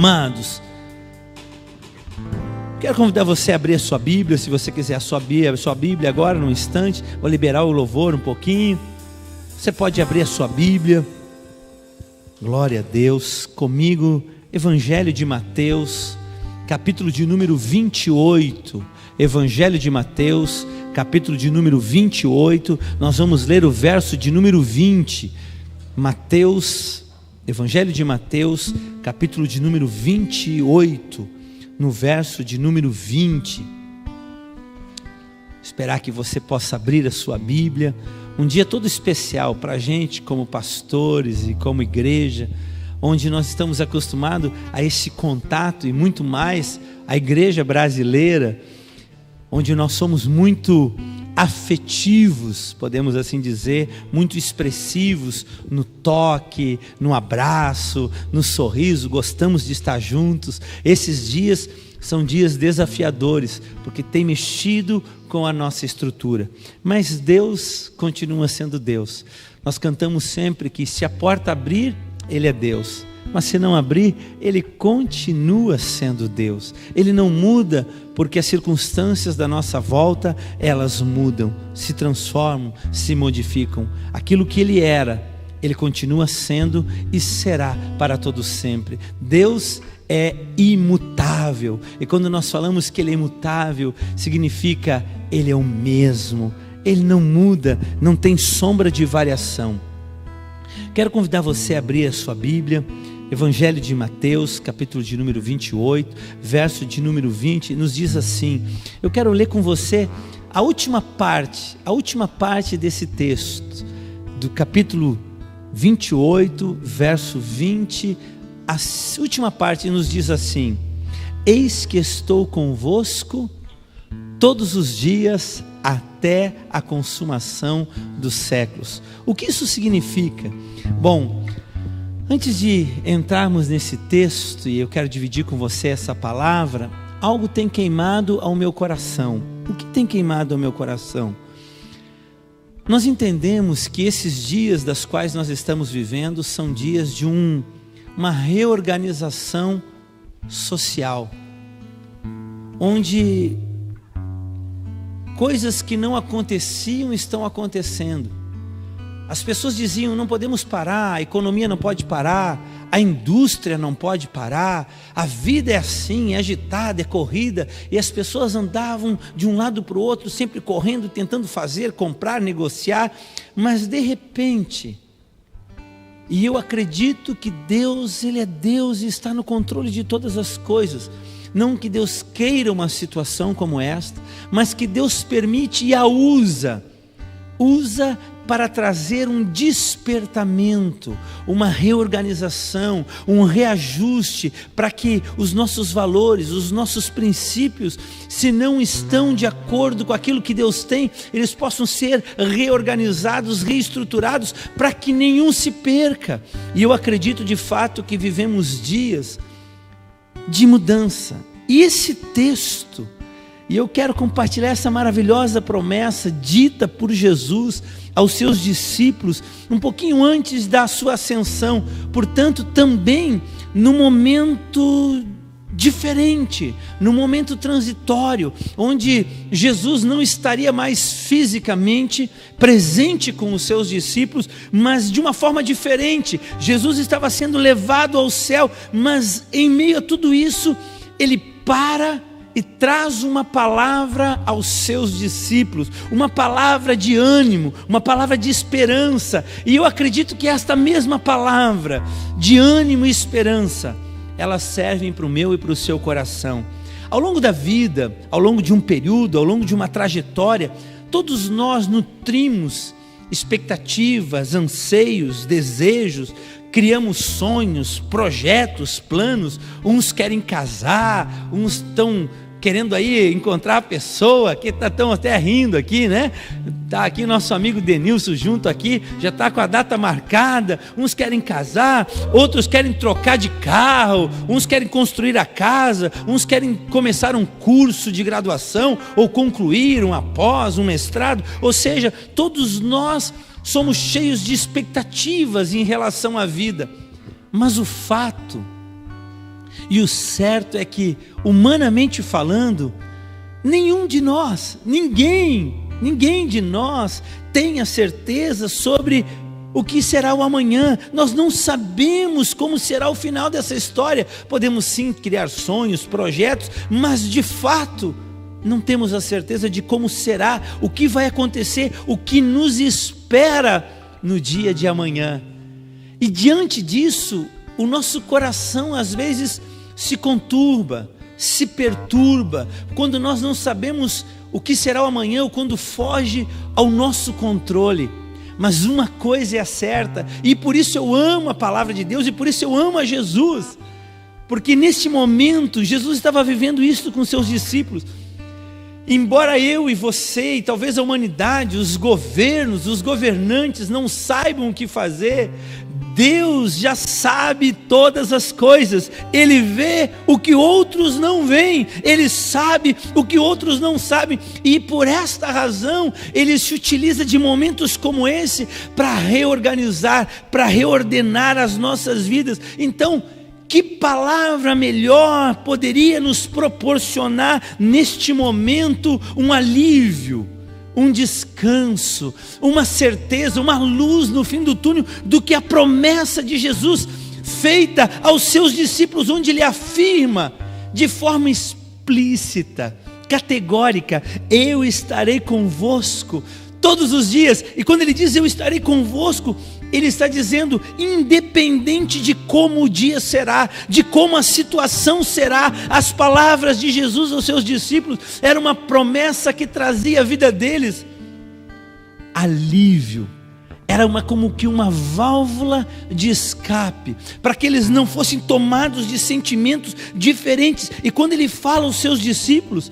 Amados, quero convidar você a abrir a sua Bíblia. Se você quiser a sua Bíblia agora, num instante, vou liberar o louvor um pouquinho. Você pode abrir a sua Bíblia. Glória a Deus. Comigo, Evangelho de Mateus, capítulo de número 28. Evangelho de Mateus, capítulo de número 28. Nós vamos ler o verso de número 20. Evangelho de Mateus, capítulo de número 28, no verso de número 20. Esperar que você possa abrir a sua Bíblia. Um dia todo especial para a gente, como pastores e como igreja, onde nós estamos acostumados a esse contato e muito mais a igreja brasileira, onde nós somos muito afetivos, podemos assim dizer, muito expressivos no toque, no abraço, no sorriso, gostamos de estar juntos. Esses dias são dias desafiadores, porque tem mexido com a nossa estrutura, mas Deus continua sendo Deus. Nós cantamos sempre que se a porta abrir, Ele é Deus, mas se não abrir, Ele continua sendo Deus. Ele não muda, porque as circunstâncias da nossa volta, elas mudam, se transformam, se modificam. Aquilo que Ele era, Ele continua sendo e será para todo sempre. Deus é imutável, e quando nós falamos que Ele é imutável, significa Ele é o mesmo, Ele não muda, não tem sombra de variação. Quero convidar você a abrir a sua Bíblia, Evangelho de Mateus, capítulo de número 28, verso de número 20, nos diz assim. Eu quero ler com você a última parte desse texto, do capítulo 28, verso 20, a última parte nos diz assim: eis que estou convosco todos os dias até a consumação dos séculos. O que isso significa? Bom, antes de entrarmos nesse texto, e eu quero dividir com você essa palavra, algo tem queimado ao meu coração. O que tem queimado ao meu coração? Nós entendemos que esses dias das quais nós estamos vivendo são dias de uma reorganização social, onde coisas que não aconteciam estão acontecendo. As pessoas diziam: não podemos parar, a economia não pode parar, a indústria não pode parar, a vida é assim, é agitada, é corrida, e as pessoas andavam de um lado para o outro, sempre correndo, tentando fazer, comprar, negociar, mas de repente, e eu acredito que Deus, Ele é Deus e está no controle de todas as coisas. Não que Deus queira uma situação como esta, mas que Deus permite e a usa para trazer um despertamento, uma reorganização, um reajuste, para que os nossos valores, os nossos princípios, se não estão de acordo com aquilo que Deus tem, eles possam ser reorganizados, reestruturados, para que nenhum se perca. E eu acredito de fato que vivemos dias de mudança. E esse texto, e eu quero compartilhar essa maravilhosa promessa dita por Jesus aos seus discípulos um pouquinho antes da sua ascensão, portanto também num momento diferente, num momento transitório, onde Jesus não estaria mais fisicamente presente com os seus discípulos, mas de uma forma diferente. Jesus estava sendo levado ao céu, mas em meio a tudo isso, Ele para e traz uma palavra aos seus discípulos, uma palavra de ânimo, uma palavra de esperança. E eu acredito que esta mesma palavra de ânimo e esperança, elas servem para o meu e para o seu coração. Ao longo da vida, ao longo de um período, ao longo de uma trajetória, todos nós nutrimos expectativas, anseios, desejos, criamos sonhos, projetos, planos. Uns querem casar, uns estão querendo aí encontrar a pessoa, que estão até rindo aqui, né? Está aqui nosso amigo Denilson junto aqui, já está com a data marcada. Uns querem casar, outros querem trocar de carro, uns querem construir a casa, uns querem começar um curso de graduação, ou concluir um pós, um mestrado. Ou seja, todos nós somos cheios de expectativas em relação à vida, mas o fato E o certo é que, humanamente falando, nenhum de nós, ninguém de nós tem a certeza sobre o que será o amanhã. Nós não sabemos como será o final dessa história. Podemos sim criar sonhos, projetos, mas de fato não temos a certeza de como será, o que vai acontecer, o que nos espera no dia de amanhã. E diante disso, o nosso coração às vezes se conturba, se perturba, quando nós não sabemos o que será o amanhã, ou quando foge ao nosso controle. Mas uma coisa é certa, e por isso eu amo a palavra de Deus, e por isso eu amo a Jesus, porque neste momento Jesus estava vivendo isso com seus discípulos. Embora eu e você, e talvez a humanidade, os governos, os governantes não saibam o que fazer, Deus já sabe todas as coisas. Ele vê o que outros não veem, Ele sabe o que outros não sabem, e por esta razão Ele se utiliza de momentos como esse para reorganizar, para reordenar as nossas vidas. Então, que palavra melhor poderia nos proporcionar neste momento um alívio, um descanso, uma certeza, uma luz no fim do túnel, do que a promessa de Jesus feita aos seus discípulos, onde Ele afirma de forma explícita, categórica: eu estarei convosco todos os dias. E quando Ele diz eu estarei convosco, Ele está dizendo, independente de como o dia será, de como a situação será. As palavras de Jesus aos seus discípulos era uma promessa que trazia à vida deles alívio. Era como que uma válvula de escape, para que eles não fossem tomados de sentimentos diferentes. E quando Ele fala aos seus discípulos,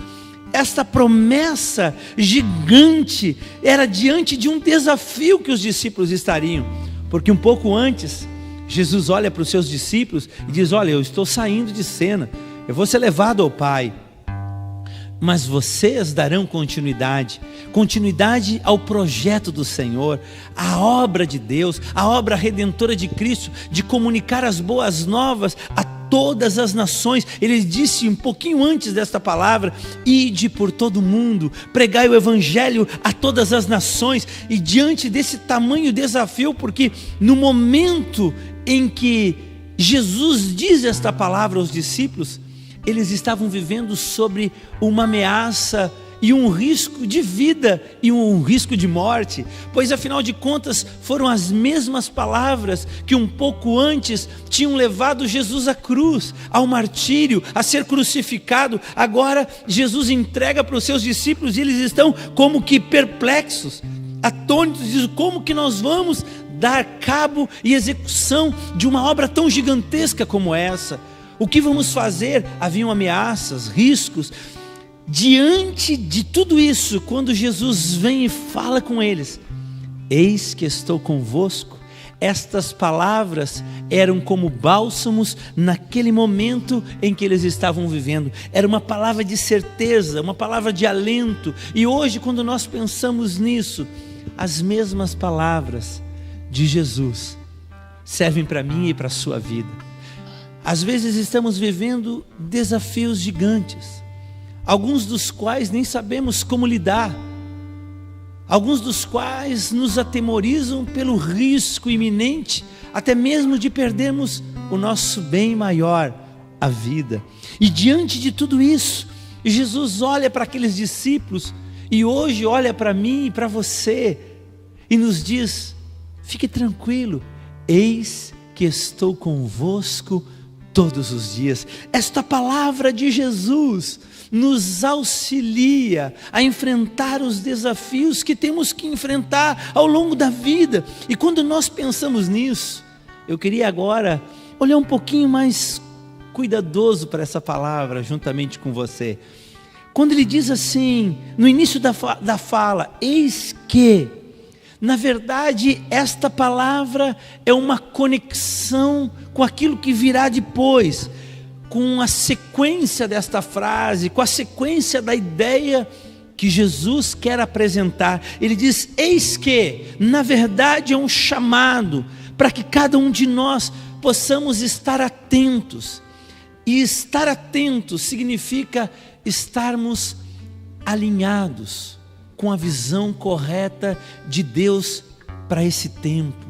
esta promessa gigante era diante de um desafio que os discípulos estariam. Porque um pouco antes, Jesus olha para os seus discípulos e diz: olha, eu estou saindo de cena, eu vou ser levado ao Pai, mas vocês darão continuidade ao projeto do Senhor, à obra de Deus, à obra redentora de Cristo, de comunicar as boas novas a todas as nações. Ele disse um pouquinho antes desta palavra: ide por todo o mundo, pregai o evangelho a todas as nações. E diante desse tamanho desafio, porque no momento em que Jesus diz esta palavra aos discípulos, eles estavam vivendo sobre uma ameaça e um risco de vida e um risco de morte, pois afinal de contas foram as mesmas palavras que um pouco antes tinham levado Jesus à cruz, ao martírio, a ser crucificado. Agora Jesus entrega para os seus discípulos e eles estão como que perplexos, atônitos, dizem: como que nós vamos dar cabo e execução de uma obra tão gigantesca como essa? O que vamos fazer? Haviam ameaças, riscos. Diante de tudo isso, quando Jesus vem e fala com eles: eis que estou convosco, estas palavras eram como bálsamos naquele momento em que eles estavam vivendo. Era uma palavra de certeza, uma palavra de alento. E hoje, quando nós pensamos nisso, as mesmas palavras de Jesus servem para mim e para a sua vida. Às vezes estamos vivendo desafios gigantes, alguns dos quais nem sabemos como lidar, alguns dos quais nos atemorizam pelo risco iminente, até mesmo de perdermos o nosso bem maior, a vida. E diante de tudo isso, Jesus olha para aqueles discípulos, e hoje olha para mim e para você, e nos diz: fique tranquilo, eis que estou convosco todos os dias. Esta palavra de Jesus nos auxilia a enfrentar os desafios que temos que enfrentar ao longo da vida. E quando nós pensamos nisso, eu queria agora olhar um pouquinho mais cuidadoso para essa palavra juntamente com você. Quando ele diz assim, no início da fala, eis que, na verdade, esta palavra é uma conexão com aquilo que virá depois, com a sequência desta frase, com a sequência da ideia que Jesus quer apresentar. Ele diz: eis que, na verdade, é um chamado para que cada um de nós possamos estar atentos E estar atento significa estarmos alinhados com a visão correta de Deus para esse tempo.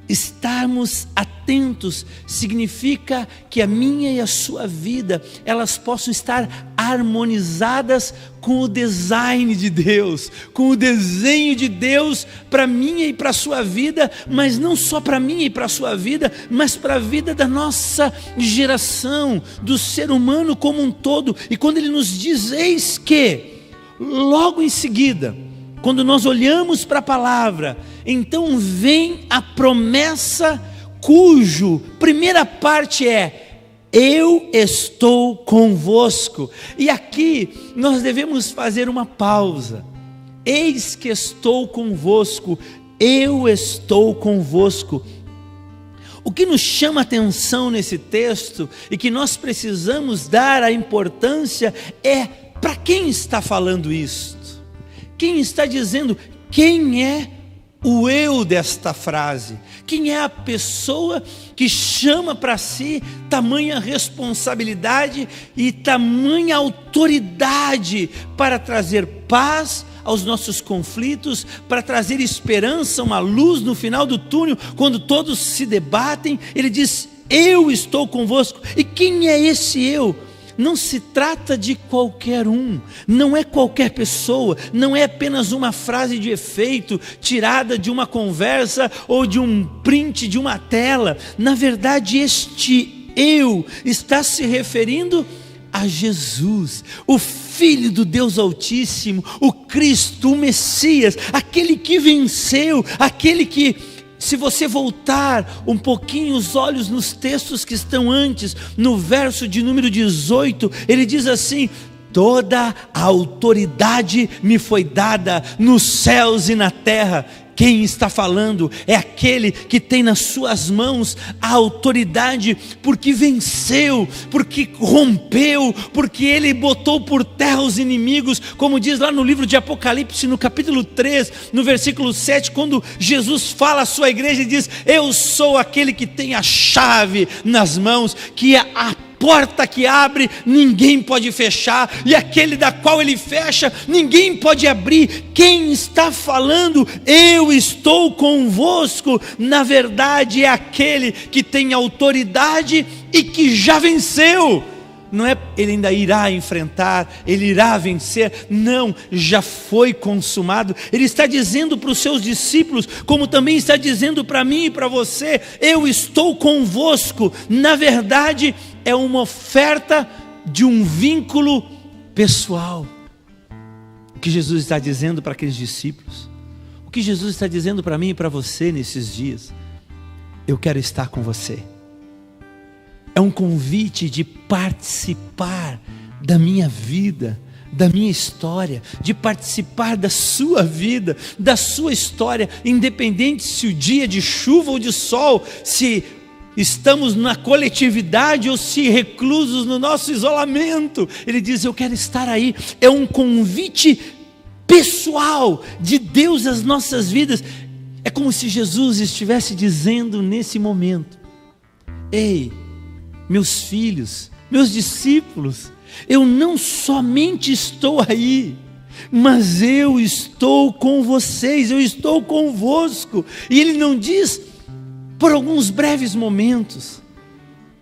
Estarmos atentos significa que a minha e a sua vida, elas possam estar harmonizadas com o design de Deus, com o desenho de Deus para a minha e para a sua vida, mas não só para a minha e para a sua vida, mas para a vida da nossa geração, do ser humano como um todo. E quando Ele nos diz, eis que, logo em seguida, quando nós olhamos para a palavra, então vem a promessa cujo primeira parte é: eu estou convosco. E aqui nós devemos fazer uma pausa. Eis que estou convosco, eu estou convosco. O que nos chama a atenção nesse texto e que nós precisamos dar a importância é para quem está falando isto. Quem está dizendo? Quem é o eu desta frase? Quem é a pessoa que chama para si tamanha responsabilidade e tamanha autoridade para trazer paz aos nossos conflitos, para trazer esperança, uma luz no final do túnel, quando todos se debatem? Ele diz: eu estou convosco. E quem é esse eu? Não se trata de qualquer um, não é qualquer pessoa, não é apenas uma frase de efeito tirada de uma conversa ou de um print de uma tela. Na verdade, este eu está se referindo a Jesus, o Filho do Deus Altíssimo, o Cristo, o Messias, aquele que venceu, aquele que... Se você voltar um pouquinho os olhos nos textos que estão antes, no verso de número 18, ele diz assim: toda a autoridade me foi dada nos céus e na terra. Quem está falando é aquele que tem nas suas mãos a autoridade, porque venceu, porque rompeu, porque ele botou por terra os inimigos, como diz lá no livro de Apocalipse, no capítulo 3, no versículo 7, quando Jesus fala à sua igreja e diz: eu sou aquele que tem a chave nas mãos, que a porta que abre, ninguém pode fechar, e aquele da qual ele fecha, ninguém pode abrir. Quem está falando, eu estou convosco, na verdade é aquele que tem autoridade e que já venceu. Não é ele ainda irá enfrentar, ele irá vencer, não, já foi consumado. Ele está dizendo para os seus discípulos, como também está dizendo para mim e para você: eu estou convosco. Na verdade é uma oferta de um vínculo pessoal. O que Jesus está dizendo para aqueles discípulos, o que Jesus está dizendo para mim e para você nesses dias: eu quero estar com você. É um convite de participar da minha vida, da minha história, de participar da sua vida, da sua história, independente se o dia é de chuva ou de sol, se estamos na coletividade ou se reclusos no nosso isolamento. Ele diz: eu quero estar aí. É um convite pessoal de Deus às nossas vidas. É como se Jesus estivesse dizendo nesse momento: ei, meus filhos, meus discípulos, eu não somente estou aí, mas eu estou com vocês, eu estou convosco. E ele não diz por alguns breves momentos,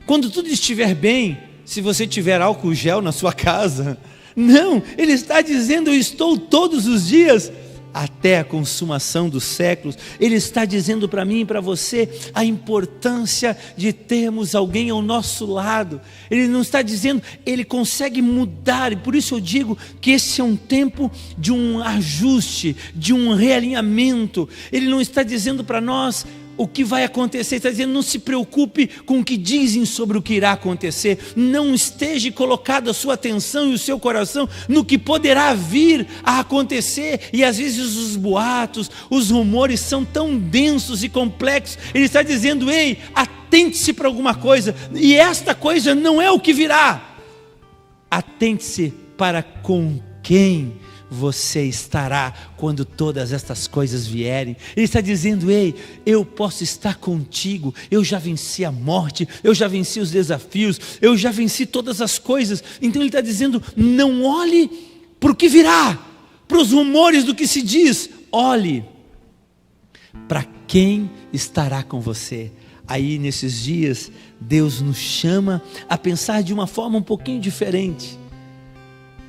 quando tudo estiver bem, se você tiver álcool gel na sua casa. Não, ele está dizendo: eu estou todos os dias, até a consumação dos séculos. Ele está dizendo para mim e para você a importância de termos alguém ao nosso lado. Ele não está dizendo, ele consegue mudar, e por isso eu digo que esse é um tempo de um ajuste, de um realinhamento. Ele não está dizendo para nós o que vai acontecer, está dizendo: não se preocupe com o que dizem sobre o que irá acontecer, não esteja colocado a sua atenção e o seu coração no que poderá vir a acontecer. E às vezes os boatos, os rumores são tão densos e complexos. Ele está dizendo: ei, atente-se para alguma coisa, e esta coisa não é o que virá. Atente-se para com quem você estará quando todas estas coisas vierem. Ele está dizendo: ei, eu posso estar contigo, eu já venci a morte, eu já venci os desafios, eu já venci todas as coisas. Então ele está dizendo: não olhe para o que virá, para os rumores do que se diz, olhe para quem estará com você. Aí nesses dias, Deus nos chama a pensar de uma forma um pouquinho diferente.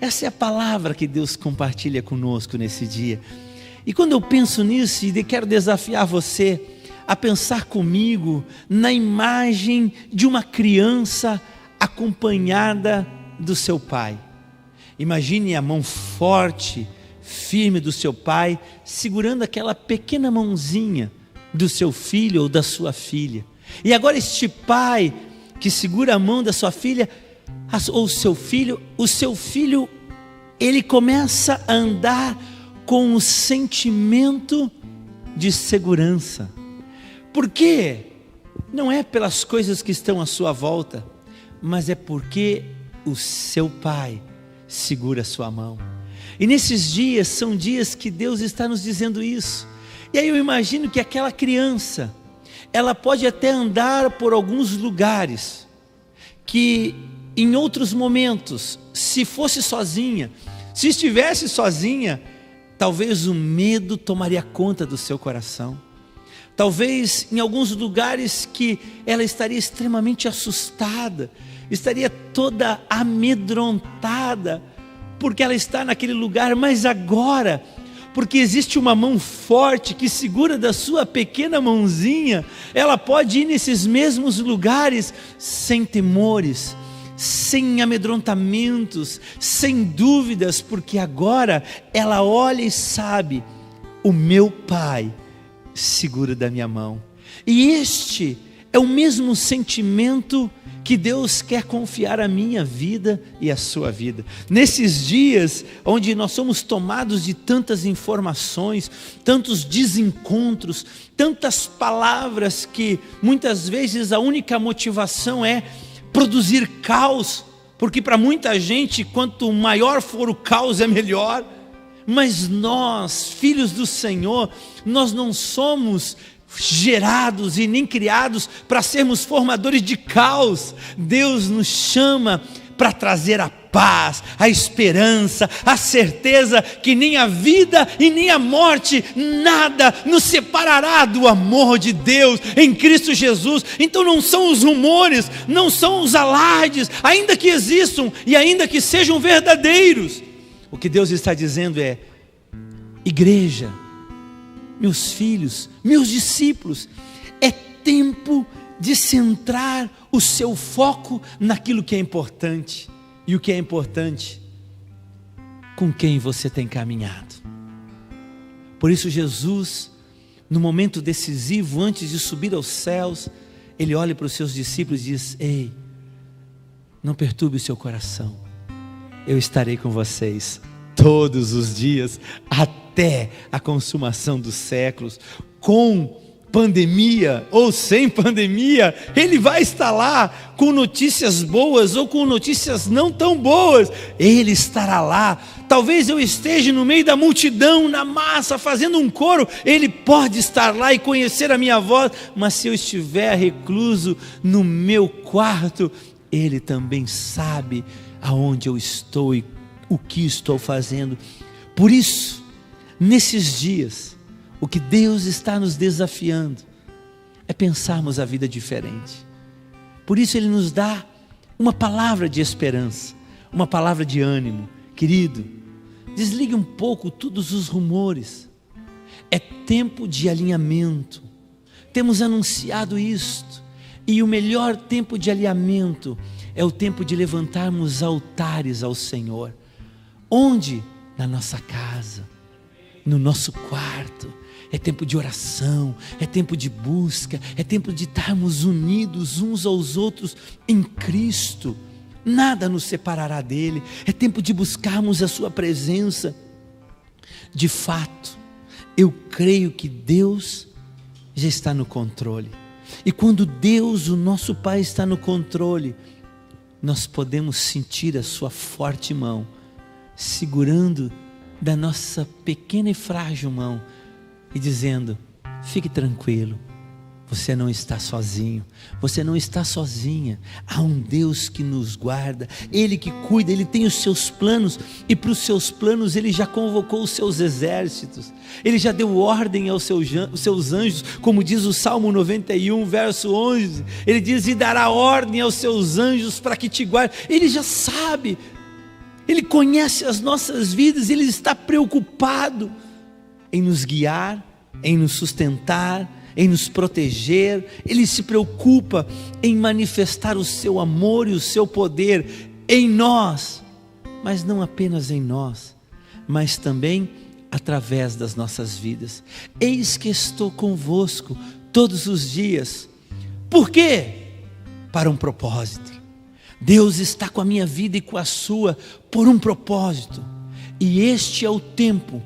Essa é a palavra que Deus compartilha conosco nesse dia. E quando eu penso nisso, e quero desafiar você a pensar comigo na imagem de uma criança acompanhada do seu pai. Imagine a mão forte, firme do seu pai, segurando aquela pequena mãozinha do seu filho ou da sua filha. E agora este pai que segura a mão da sua filha ou o seu filho, ele começa a andar com o sentimento de segurança. Por quê? Não é pelas coisas que estão à sua volta, mas é porque o seu pai segura a sua mão. E nesses dias, são dias que Deus está nos dizendo isso. E aí eu imagino que aquela criança, ela pode até andar por alguns lugares, que em outros momentos, se fosse sozinha, se estivesse sozinha, talvez o medo tomaria conta do seu coração. Talvez em alguns lugares que ela estaria extremamente assustada, estaria toda amedrontada, porque ela está naquele lugar. Mas agora, porque existe uma mão forte que segura da sua pequena mãozinha, ela pode ir nesses mesmos lugares sem temores, sem amedrontamentos, sem dúvidas, porque agora ela olha e sabe: o meu pai segura da minha mão. E este é o mesmo sentimento que Deus quer confiar a minha vida e a sua vida. Nesses dias onde nós somos tomados de tantas informações, tantos desencontros, tantas palavras que muitas vezes a única motivação é produzir caos, porque para muita gente quanto maior for o caos é melhor. Mas nós, filhos do Senhor, nós não somos gerados e nem criados para sermos formadores de caos. Deus nos chama para trazer a paz, a esperança, a certeza que nem a vida e nem a morte, nada nos separará do amor de Deus em Cristo Jesus. Então não são os rumores, não são os alardes, ainda que existam e ainda que sejam verdadeiros. O que Deus está dizendo é: igreja, meus filhos, meus discípulos, é tempo de centrar o seu foco naquilo que é importante. E o que é importante? Com quem você tem caminhado. Por isso Jesus, no momento decisivo, antes de subir aos céus, Ele olha para os seus discípulos e diz: ei, não perturbe o seu coração, eu estarei com vocês todos os dias, até a consumação dos séculos. Com pandemia ou sem pandemia, Ele vai estar lá, com notícias boas ou com notícias não tão boas, Ele estará lá. Talvez eu esteja no meio da multidão, na massa, fazendo um coro, Ele pode estar lá e conhecer a minha voz. Mas se eu estiver recluso no meu quarto, Ele também sabe aonde eu estou e o que estou fazendo. Por isso, nesses dias, o que Deus está nos desafiando é pensarmos a vida diferente. Por isso Ele nos dá uma palavra de esperança, uma palavra de ânimo. Querido, desligue um pouco todos os rumores. É tempo de alinhamento. Temos anunciado isto. E o melhor tempo de alinhamento é o tempo de levantarmos altares ao Senhor. Onde? Na nossa casa, no nosso quarto. É tempo de oração, é tempo de busca, é tempo de estarmos unidos uns aos outros em Cristo. Nada nos separará dele. É tempo de buscarmos a sua presença. De fato, eu creio que Deus já está no controle. E quando Deus, o nosso Pai, está no controle, nós podemos sentir a sua forte mão segurando da nossa pequena e frágil mão e dizendo: fique tranquilo, você não está sozinho, você não está sozinha. Há um Deus que nos guarda, Ele que cuida, Ele tem os seus planos, e para os seus planos Ele já convocou os seus exércitos, Ele já deu ordem aos seus anjos, como diz o Salmo 91, verso 11, Ele diz: e dará ordem aos seus anjos para que te guardem. Ele já sabe, Ele conhece as nossas vidas, Ele está preocupado em nos guiar, em nos sustentar, em nos proteger. Ele se preocupa em manifestar o seu amor e o seu poder em nós, mas não apenas em nós, mas também através das nossas vidas. Eis que estou convosco todos os dias. Por quê? Para um propósito. Deus está com a minha vida e com a sua por um propósito, e este é o tempo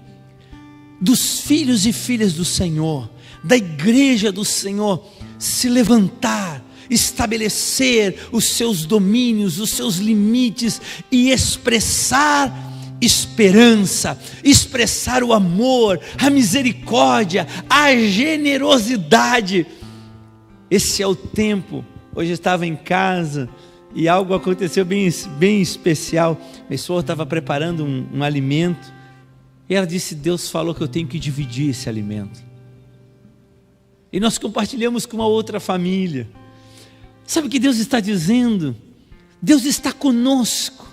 dos filhos e filhas do Senhor, da igreja do Senhor, se levantar, estabelecer os seus domínios, os seus limites e expressar esperança, expressar o amor, a misericórdia, a generosidade. Esse é o tempo. Hoje eu estava em casa e algo aconteceu bem especial. Minha esposa estava preparando um alimento e ela disse: Deus falou que eu tenho que dividir esse alimento. E nós compartilhamos com uma outra família. Sabe o que Deus está dizendo? Deus está conosco,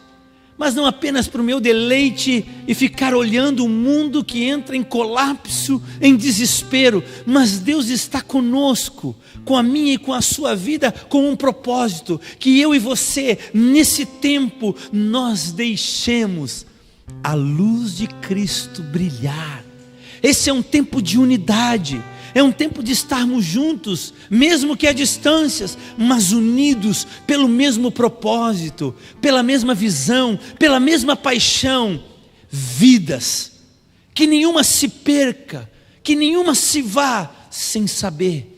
mas não apenas para o meu deleite e ficar olhando o mundo que entra em colapso, em desespero, mas Deus está conosco, com a minha e com a sua vida, com um propósito, que eu e você, nesse tempo, nós deixemos a luz de Cristo brilhar. Esse é um tempo de unidade, é um tempo de estarmos juntos, mesmo que a distâncias, mas unidos pelo mesmo propósito, pela mesma visão, pela mesma paixão. Vidas, que nenhuma se perca, que nenhuma se vá sem saber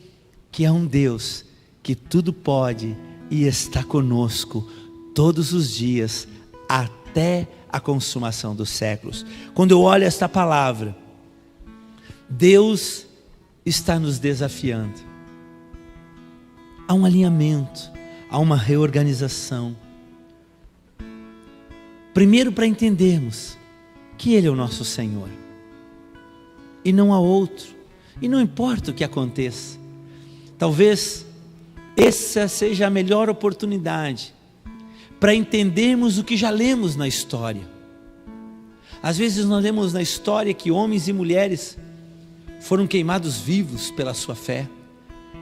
que há um Deus que tudo pode e está conosco todos os dias até a consumação dos séculos. Quando eu olho esta palavra, Deus está nos desafiando a um alinhamento, a uma reorganização. Primeiro, para entendermos que Ele é o nosso Senhor e não há outro, e não importa o que aconteça. Talvez essa seja a melhor oportunidade para entendermos o que já lemos na história. Às vezes nós lemos na história que homens e mulheres foram queimados vivos pela sua fé,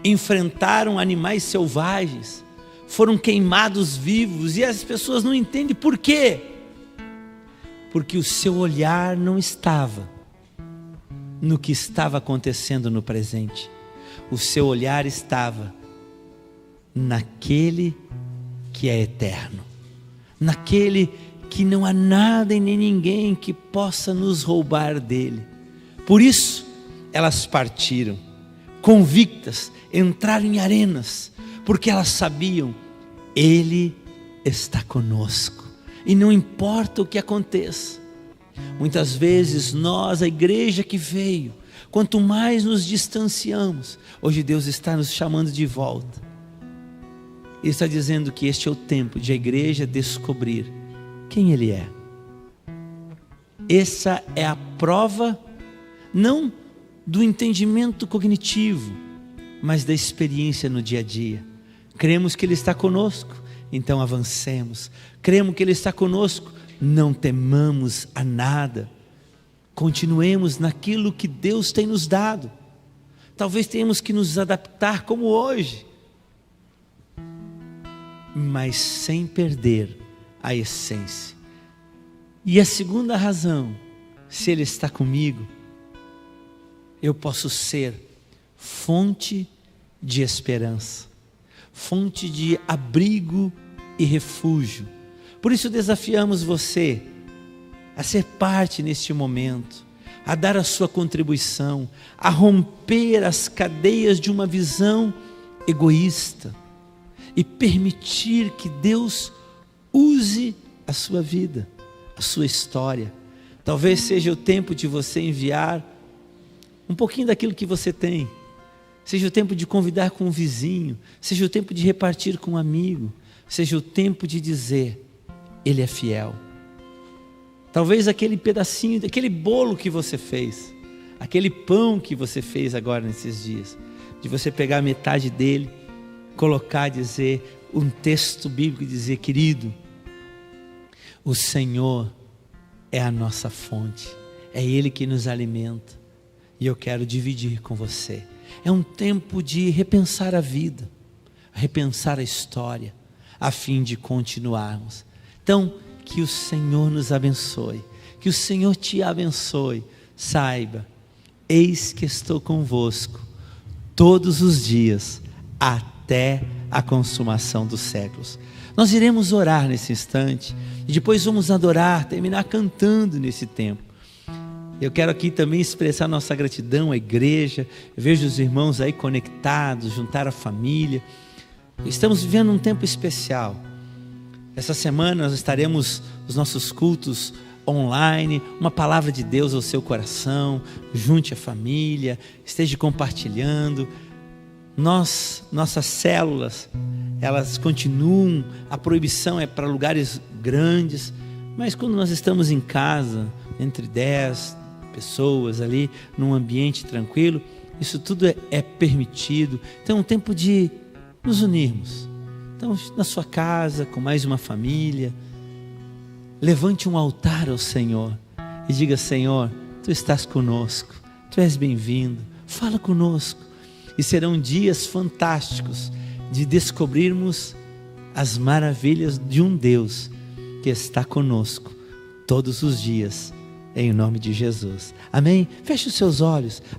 enfrentaram animais selvagens, foram queimados vivos, e as pessoas não entendem por quê. Porque o seu olhar não estava no que estava acontecendo no presente, o seu olhar estava naquele que é eterno, naquele que não há nada e nem ninguém que possa nos roubar dele. Por isso elas partiram, convictas, entraram em arenas, porque elas sabiam: Ele está conosco, e não importa o que aconteça. Muitas vezes nós, a igreja que veio, quanto mais nos distanciamos, hoje Deus está nos chamando de volta. Ele está dizendo que este é o tempo de a igreja descobrir quem Ele é. Essa é a prova, não do entendimento cognitivo, mas da experiência no dia a dia. Cremos que Ele está conosco, então avancemos. Cremos que Ele está conosco, não temamos a nada. Continuemos naquilo que Deus tem nos dado. Talvez tenhamos que nos adaptar como hoje, mas sem perder a essência. E a segunda razão, se Ele está comigo, eu posso ser fonte de esperança, fonte de abrigo e refúgio. Por isso desafiamos você a ser parte neste momento, a dar a sua contribuição, a romper as cadeias de uma visão egoísta e permitir que Deus use a sua vida, a sua história, Talvez seja o tempo de você enviar um pouquinho daquilo que você tem. Seja o tempo de convidar com um vizinho. Seja o tempo de repartir com um amigo. Seja o tempo de dizer: Ele é fiel. Talvez aquele pedacinho, aquele bolo que você fez, aquele pão que você fez agora nesses dias, de você pegar metade dele, colocar, dizer um texto bíblico e dizer: querido, o Senhor é a nossa fonte, é Ele que nos alimenta, e eu quero dividir com você. É um tempo de repensar a vida, repensar a história, a fim de continuarmos. Então, que o Senhor nos abençoe, que o Senhor te abençoe. Saiba, eis que estou convosco todos os dias, até a consumação dos séculos. Nós iremos orar nesse instante, e depois vamos adorar, terminar cantando nesse tempo. Eu quero aqui também expressar nossa gratidão à igreja. Eu vejo os irmãos aí conectados, juntar a família. Estamos vivendo um tempo especial. Essa semana nós estaremos os nossos cultos online, uma palavra de Deus ao seu coração. Junte a família, esteja compartilhando. Nossas células, elas continuam, a proibição é para lugares grandes, mas quando nós estamos em casa, entre 10 pessoas ali, num ambiente tranquilo, isso tudo é permitido. Então é um tempo de nos unirmos. Então, na sua casa, com mais uma família, levante um altar ao Senhor e diga: Senhor, Tu estás conosco, Tu és bem-vindo, fala conosco. E serão dias fantásticos de descobrirmos as maravilhas de um Deus que está conosco todos os dias, em nome de Jesus. Amém? Feche os seus olhos.